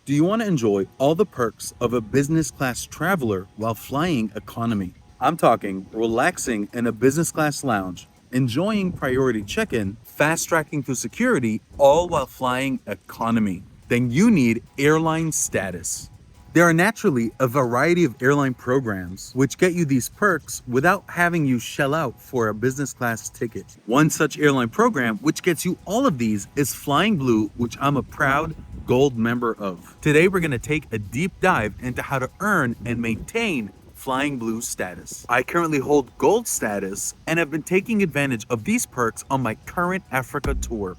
Do you want to enjoy all the perks of a business class traveler while flying economy? I'm talking relaxing in a business class lounge, enjoying priority check-in, fast tracking through security, all while flying economy. Then you need airline status. There are naturally a variety of airline programs which get you these perks without having you shell out for a business class ticket. One such airline program which gets you all of these is Flying Blue, which I'm a proud gold member of. Today we're going to take a deep dive into how to earn and maintain Flying Blue status. I currently hold gold status and have been taking advantage of these perks on my current Africa tour.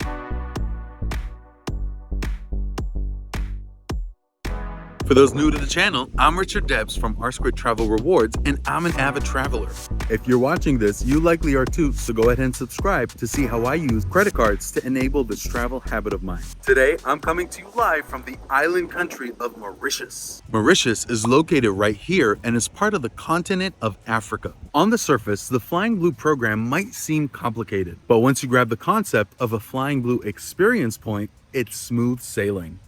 For those new to the channel, I'm Richard Debs from R2 Travel Rewards, and I'm an avid traveler. If you're watching this, you likely are too, so go ahead and subscribe to see how I use credit cards to enable this travel habit of mine. Today, I'm coming to you live from the island country of Mauritius. Mauritius is located right here and is part of the continent of Africa. On the surface, the Flying Blue program might seem complicated, but once you grab the concept of a Flying Blue experience point, it's smooth sailing.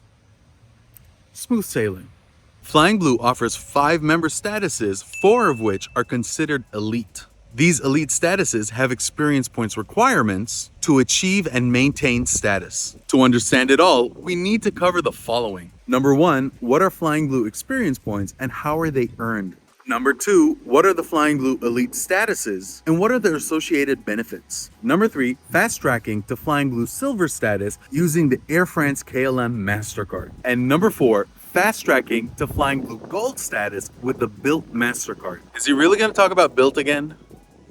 Smooth sailing. Flying Blue offers 5 member statuses, 4 of which are considered elite. These elite statuses have experience points requirements to achieve and maintain status. To understand it all, we need to cover the following. Number 1, what are Flying Blue experience points and how are they earned? Number 2, what are the Flying Blue elite statuses and what are their associated benefits? Number 3, fast tracking to Flying Blue silver status using the Air France KLM Mastercard. And number 4, fast tracking to Flying Blue gold status with the BILT Mastercard. Is he really going to talk about BILT again?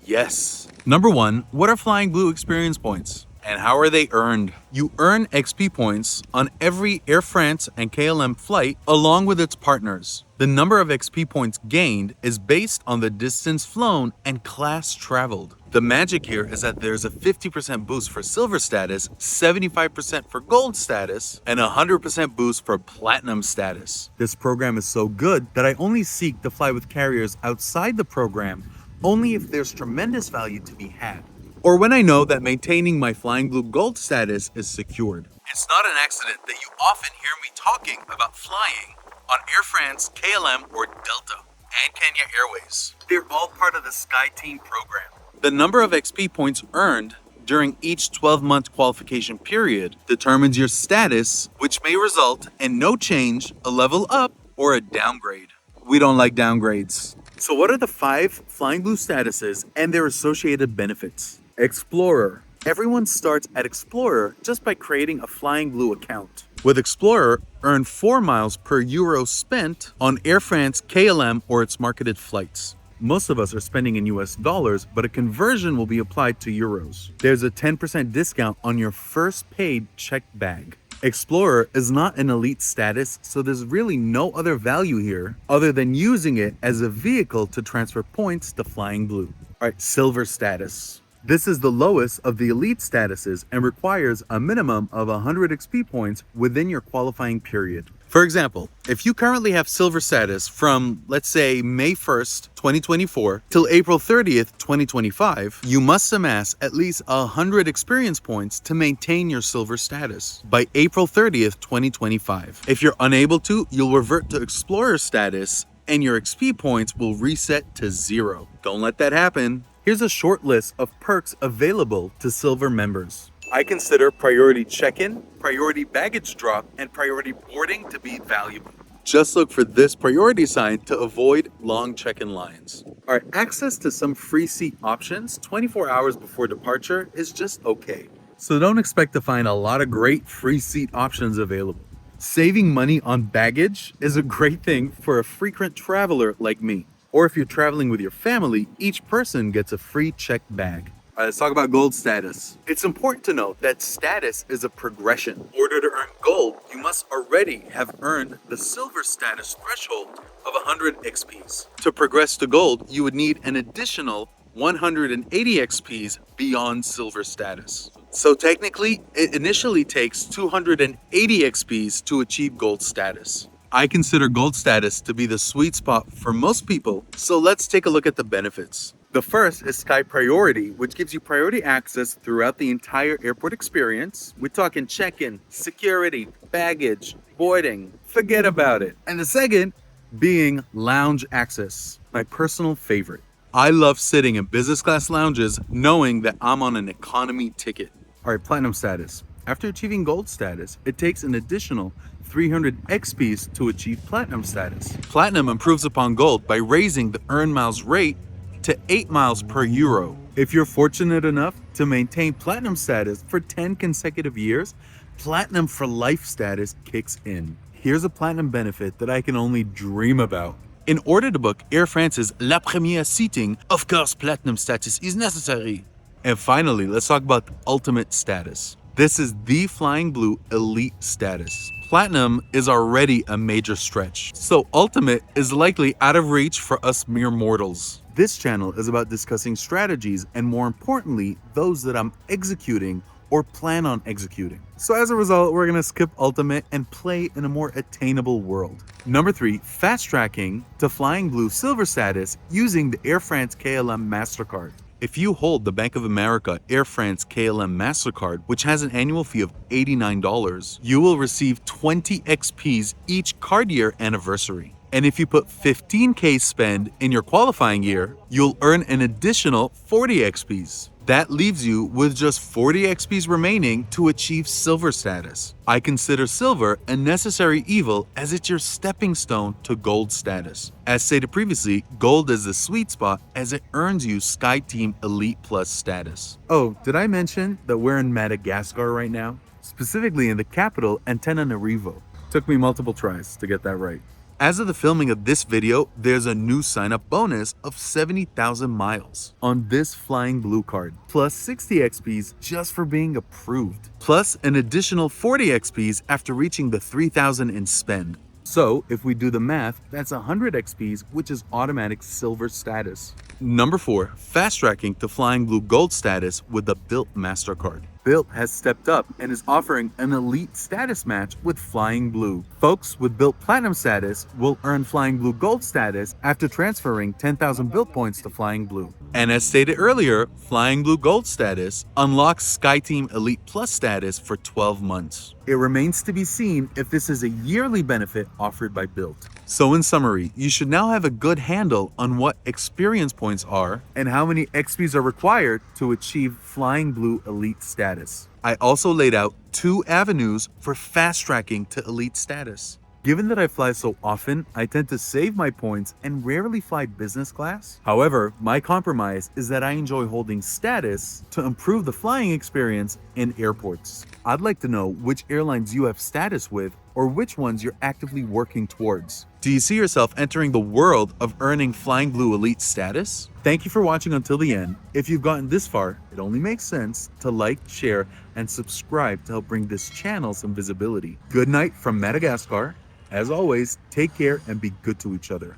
Yes. Number 1, what are Flying Blue experience points? And how are they earned? You earn XP points on every Air France and KLM flight along with its partners. The number of XP points gained is based on the distance flown and class traveled. The magic here is that there's a 50% boost for silver status, 75% for gold status, and 100% boost for platinum status. This program is so good that I only seek to fly with carriers outside the program only if there's tremendous value to be had, or when I know that maintaining my Flying Blue gold status is secured. It's not an accident that you often hear me talking about flying on Air France, KLM, or Delta, and Kenya Airways. They're all part of the SkyTeam program. The number of XP points earned during each 12-month qualification period determines your status, which may result in no change, a level up, or a downgrade. We don't like downgrades. So what are the 5 Flying Blue statuses and their associated benefits? Explorer. Everyone starts at Explorer just by creating a Flying Blue account. With Explorer, earn 4 miles per euro spent on Air France, KLM, or its marketed flights. Most of us are spending in US dollars, but a conversion will be applied to euros. There's a 10% discount on your first paid checked bag. Explorer is not an elite status, so there's really no other value here other than using it as a vehicle to transfer points to Flying Blue. All right, silver status. This is the lowest of the elite statuses and requires a minimum of 100 XP points within your qualifying period. For example, if you currently have silver status from, let's say, May 1st, 2024 till April 30th, 2025, you must amass at least 100 experience points to maintain your silver status by April 30th, 2025. If you're unable to, you'll revert to Explorer status and your XP points will reset to 0. Don't let that happen. Here's a short list of perks available to silver members. I consider priority check-in, priority baggage drop, and priority boarding to be valuable. Just look for this priority sign to avoid long check-in lines. All right, access to some free seat options 24 hours before departure is just okay. So don't expect to find a lot of great free seat options available. Saving money on baggage is a great thing for a frequent traveler like me. Or if you're traveling with your family, each person gets a free checked bag. All right, let's talk about gold status. It's important to note that status is a progression. In order to earn gold, you must already have earned the silver status threshold of 100 XPs. To progress to gold, you would need an additional 180 XPs beyond silver status. So technically, it initially takes 280 XPs to achieve gold status. I consider gold status to be the sweet spot for most people, so let's take a look at the benefits. The first is Sky Priority, which gives you priority access throughout the entire airport experience. We're talking check-in, security, baggage, boarding, forget about it. And the second being lounge access, my personal favorite. I love sitting in business class lounges knowing that I'm on an economy ticket. All right, platinum status. After achieving gold status, it takes an additional 300 XPs to achieve platinum status. Platinum improves upon gold by raising the earn miles rate to 8 miles per euro. If you're fortunate enough to maintain platinum status for 10 consecutive years, platinum for life status kicks in. Here's a platinum benefit that I can only dream about. In order to book Air France's La Première seating, of course platinum status is necessary. And finally, let's talk about the ultimate status. This is the Flying Blue Elite status. Platinum is already a major stretch, so ultimate is likely out of reach for us mere mortals. This channel is about discussing strategies and, more importantly, those that I'm executing or plan on executing. So as a result, we're gonna skip ultimate and play in a more attainable world. Number 3, fast tracking to Flying Blue Silver status using the Air France KLM Mastercard. If you hold the Bank of America Air France KLM Mastercard, which has an annual fee of $89, you will receive 20 XPs each card year anniversary. And if you put 15K spend in your qualifying year, you'll earn an additional 40 XPs. That leaves you with just 40 XPs remaining to achieve silver status. I consider silver a necessary evil as it's your stepping stone to gold status. As stated previously, gold is the sweet spot as it earns you SkyTeam Elite Plus status. Oh, did I mention that we're in Madagascar right now? Specifically in the capital, Antananarivo. Took me multiple tries to get that right. As of the filming of this video, there's a new sign-up bonus of 70,000 miles on this Flying Blue card, plus 60 XPs just for being approved, plus an additional 40 XPs after reaching the 3,000 in spend. So if we do the math, that's 100 XPs, which is automatic silver status. Number 4, fast tracking to Flying Blue Gold status with the BILT Mastercard. BILT has stepped up and is offering an elite status match with Flying Blue. Folks with BILT Platinum status will earn Flying Blue Gold status after transferring 10,000 BILT points to Flying Blue. And as stated earlier, Flying Blue Gold status unlocks SkyTeam Elite Plus status for 12 months. It remains to be seen if this is a yearly benefit offered by BILT. So in summary, you should now have a good handle on what experience points are and how many XPs are required to achieve Flying Blue Elite status. I also laid out 2 avenues for fast tracking to Elite status. Given that I fly so often, I tend to save my points and rarely fly business class. However, my compromise is that I enjoy holding status to improve the flying experience in airports. I'd like to know which airlines you have status with or which ones you're actively working towards. Do you see yourself entering the world of earning Flying Blue Elite status? Thank you for watching until the end. If you've gotten this far, it only makes sense to like, share, and subscribe to help bring this channel some visibility. Good night from Madagascar. As always, take care and be good to each other.